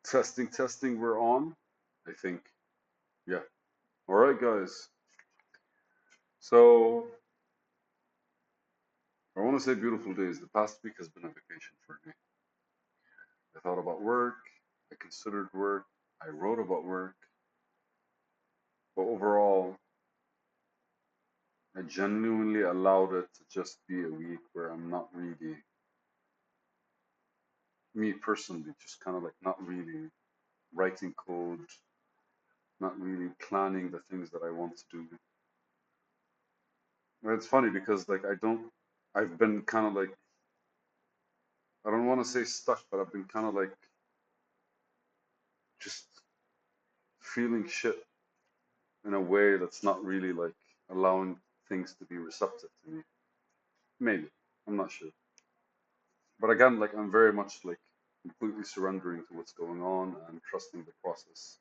Testing, testing, we're on. I think. Yeah. All right, guys. So, I want to say beautiful days. The past week has been a vacation for me. I thought about work, I considered work, I wrote about work, but overall, I genuinely allowed it to just be a week where I'm not really, me personally, just kind of like not really writing code, not really planning the things that I want to do. And it's funny because like I've been kind of like, I don't want to say stuck, but I've been kind of like just feeling shit in a way that's not really like allowing things to be receptive to me. Maybe. I'm not sure. But again, like I'm very much like completely surrendering to what's going on and trusting the process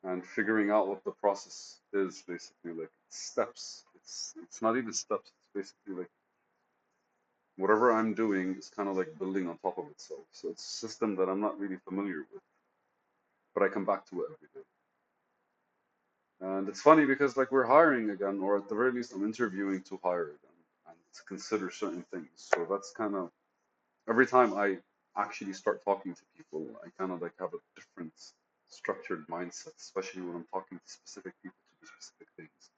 and figuring out what the process is basically like steps. It's not even steps, it's basically like whatever I'm doing is kind of like building on top of itself. So it's a system that I'm not really familiar with, but I come back to it every day. And it's funny because like we're hiring again, or at the very least, I'm interviewing to hire again and to consider certain things. So that's kind of every time I actually start talking to people, I kind of like have a different structured mindset, especially when I'm talking to specific people to do specific things.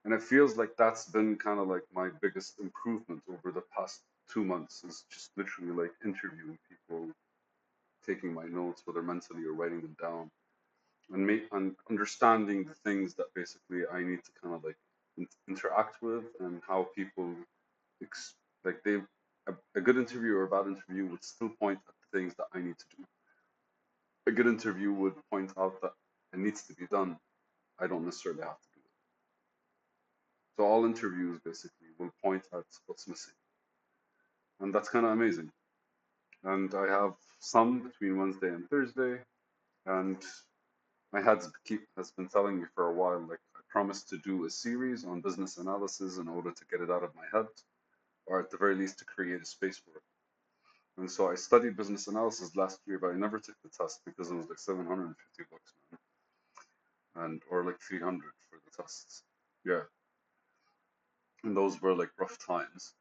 And it feels like that's been kind of like my biggest improvement over the past 2 months is just literally like interviewing people, taking my notes, whether mentally or writing them down and understanding the things that basically I need to kind of like interact with and how people ex- like they a good interview or a bad interview would still point at the things that I need to do. A good interview would point out that it needs to be done. I don't necessarily have to do it. So all interviews basically will point at what's missing, and that's kind of amazing. And I have some between Wednesday and Thursday, and my head has been telling me for a while, like I promised to do a series on business analysis in order to get it out of my head, or at the very least to create a space for it. And so I studied business analysis last year, but I never took the test because it was like 750 bucks, man, and or like 300 for the tests. Yeah, and those were like rough times,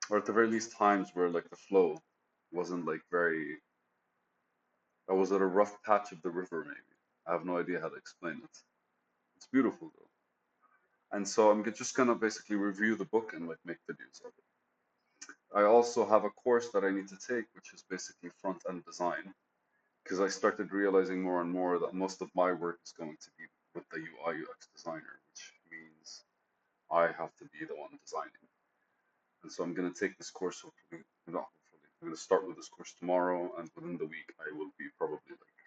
or at the very least times where like the flow wasn't like very. I was at a rough patch of the river, maybe. I have no idea how to explain it. It's beautiful though. And so I'm just gonna basically review the book and like make videos of it. I also have a course that I need to take, which is basically front end design, because I started realizing more and more that most of my work is going to be with the UI UX designer, which means I have to be the one designing. And so I'm gonna take this course hopefully, not hopefully, I'm gonna start with this course tomorrow, and within the week I will be probably like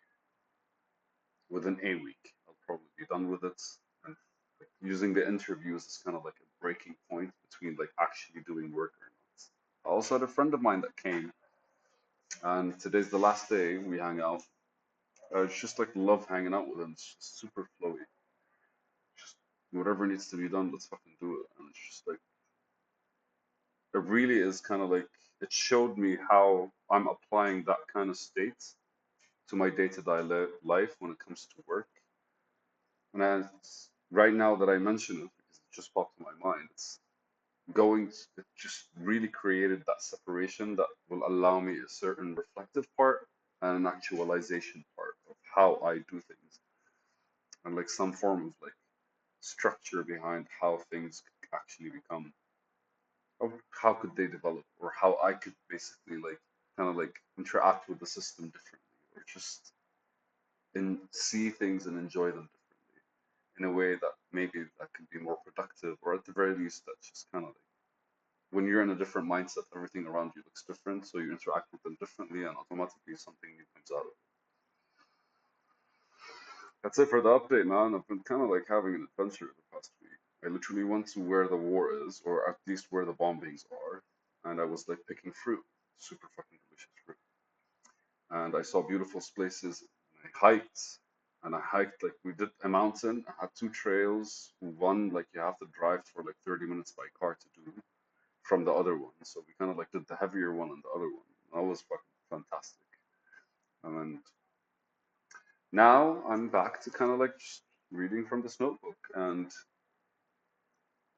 within a week I'll probably be done with it. And like, using the interviews is kind of like a breaking point between like actually doing work or not. I also had a friend of mine that came, and today's the last day we hang out. It's just like love hanging out with him. It's just super flowy. Just whatever needs to be done, let's fucking do it. And it's just like it really is kind of like it showed me how I'm applying that kind of state to my day-to-day life when it comes to work. And right now that I mention it, because it just popped in my mind, it just really created that separation that will allow me a certain reflective part and an actualization part of how I do things and like some form of like structure behind how things could actually become, or how could they develop, or how I could basically like kind of like interact with the system differently, or just see things and enjoy them differently in a way that maybe that could be more productive, or at the very least, that's just kind of like when you're in a different mindset, everything around you looks different, so you interact with them differently, and automatically something new comes out of it. That's it for the update, man. I've been kind of like having an adventure the past week. I literally went to where the war is, or at least where the bombings are, and I was like picking fruit, super fucking delicious fruit. And I saw beautiful places. And I hiked like we did a mountain. I had two trails. One like you have to drive for like 30 minutes by car to do from the other one. So we kind of like did the heavier one and the other one. That was fucking fantastic. And now I'm back to kind of like just reading from this notebook. And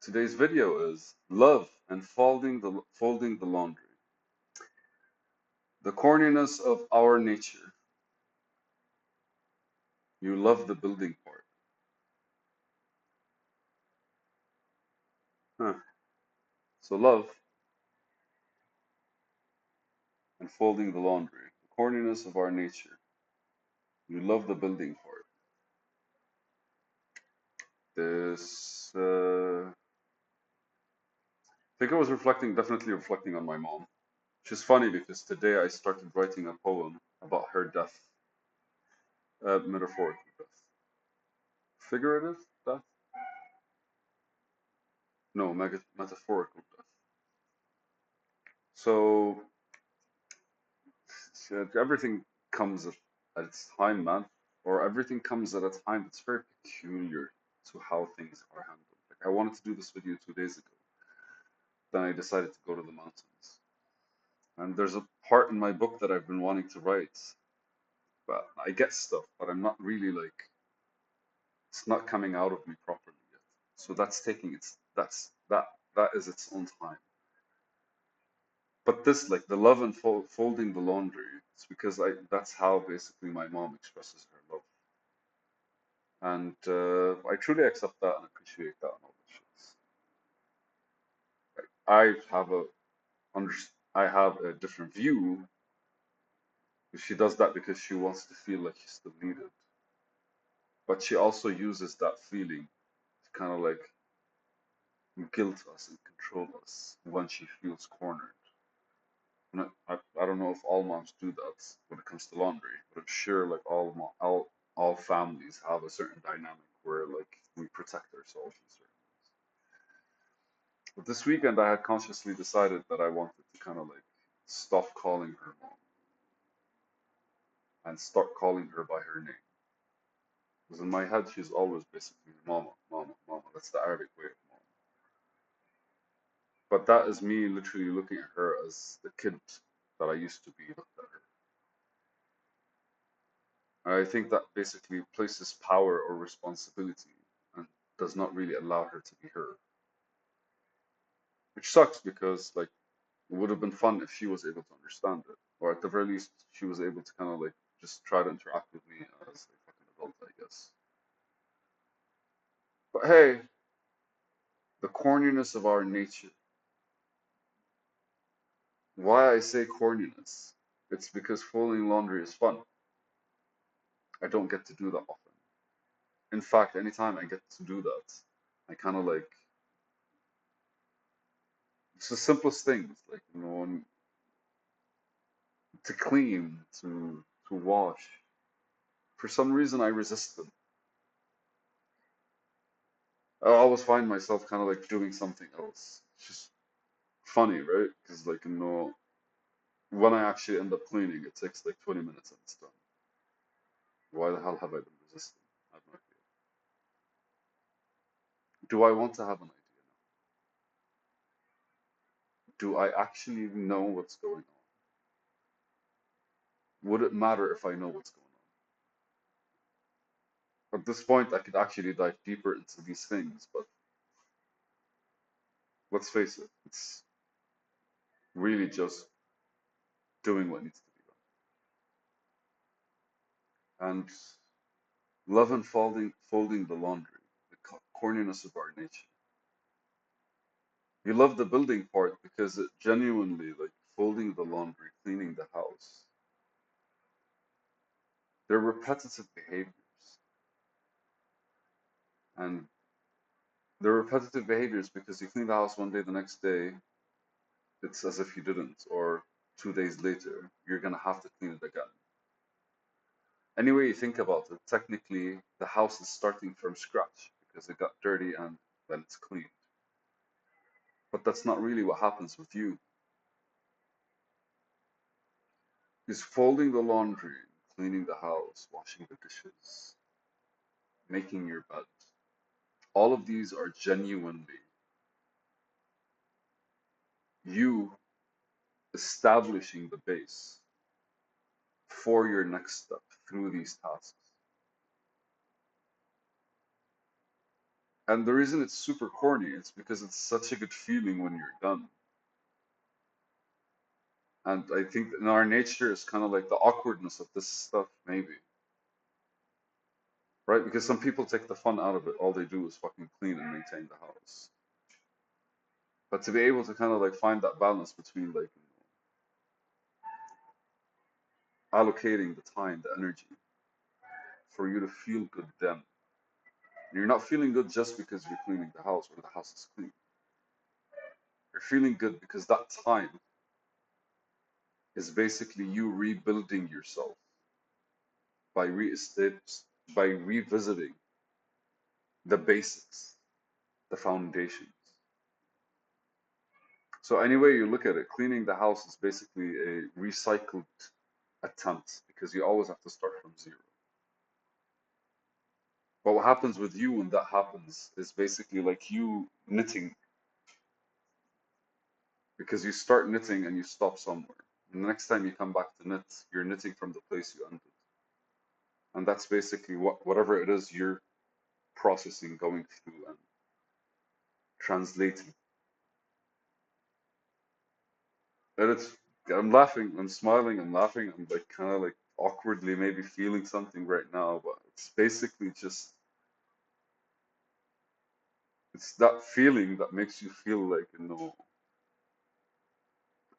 today's video is love and folding the laundry. The corniness of our nature. You love the building part. Huh. So love and folding the laundry. The corniness of our nature. You love the building part. This, I think I was definitely reflecting on my mom. Which is funny because today I started writing a poem about her death, metaphorical death. Figurative death? No, metaphorical death. So everything comes at its time, man. Or everything comes at a time that's very peculiar to how things are handled. Like I wanted to do this video 2 days ago. Then I decided to go to the mountains. And there's a part in my book that I've been wanting to write, but I get stuff, but I'm not really like it's not coming out of me properly yet. So that's taking its that is its own time. But this like the love and folding the laundry, it's because I that's how basically my mom expresses her love, and I truly accept that and appreciate that and all the shit. I have a under I have a different view. She does that because she wants to feel like she's still needed, but she also uses that feeling to kind of like guilt us and control us when she feels cornered. I don't know if all moms do that when it comes to laundry, but I'm sure like all families have a certain dynamic where like we protect ourselves in certain ways. But this weekend I had consciously decided that I wanted to kind of like stop calling her mom and start calling her by her name. Because in my head she's always basically mama, mama, mama. That's the Arabic way of mom. But that is me literally looking at her as the kid that I used to be looked at her. I think that basically places power or responsibility and does not really allow her to be her. Which sucks because like it would have been fun if she was able to understand it. Or at the very least she was able to kind of like just try to interact with me as a fucking adult, I guess. But hey, the corniness of our nature. Why I say corniness? It's because folding laundry is fun. I don't get to do that often. In fact, anytime I get to do that, I kind of like it's the simplest things, like to clean, to wash. For some reason, I resist them. I always find myself kind of like doing something else. It's just funny, right? Because like when I actually end up cleaning, it takes like 20 minutes and it's done. Why the hell have I been resisting? I have no idea. Do I want to have an idea now? Do I actually know what's going on? Would it matter if I know what's going on? At this point, I could actually dive deeper into these things, but let's face it, it's really just doing what needs to be done. And love and folding the laundry, the corniness of our nature. You love the building part because it genuinely, like folding the laundry, cleaning the house, they're repetitive behaviors. And they're repetitive behaviors because you clean the house one day, the next day, it's as if you didn't, or 2 days later, you're gonna have to clean it again. Anyway, you think about it, technically, the house is starting from scratch because it got dirty and then it's cleaned. But that's not really what happens with you. Is folding the laundry, cleaning the house, washing the dishes, making your bed. All of these are genuinely you establishing the base for your next step through these tasks. And the reason it's super corny is because it's such a good feeling when you're done. And I think in our nature is kind of like the awkwardness of this stuff, maybe, right? Because some people take the fun out of it. All they do is fucking clean and maintain the house. But to be able to kind of like find that balance between like allocating the time, the energy for you to feel good then. You're not feeling good just because you're cleaning the house or the house is clean. You're feeling good because that time is basically you rebuilding yourself by by revisiting the basics, the foundations. So any way you look at it, cleaning the house is basically a recycled attempt because you always have to start from zero. But what happens with you when that happens is basically like you knitting because you start knitting and you stop somewhere. And the next time you come back to knit, you're knitting from the place you ended. And that's basically whatever it is you're processing, going through, and translating. And I'm laughing, I'm smiling, I'm laughing, I'm like kind of like awkwardly maybe feeling something right now, but it's basically just, it's that feeling that makes you feel like,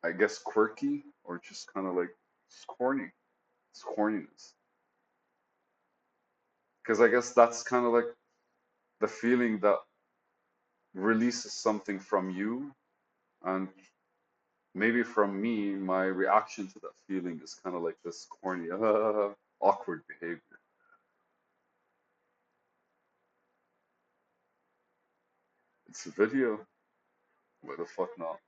I guess quirky or just kind of like it's corny. It's corniness. Because I guess that's kind of like the feeling that releases something from you, and maybe from me, my reaction to that feeling is kind of like this corny, awkward behavior. It's a video. Why the fuck not?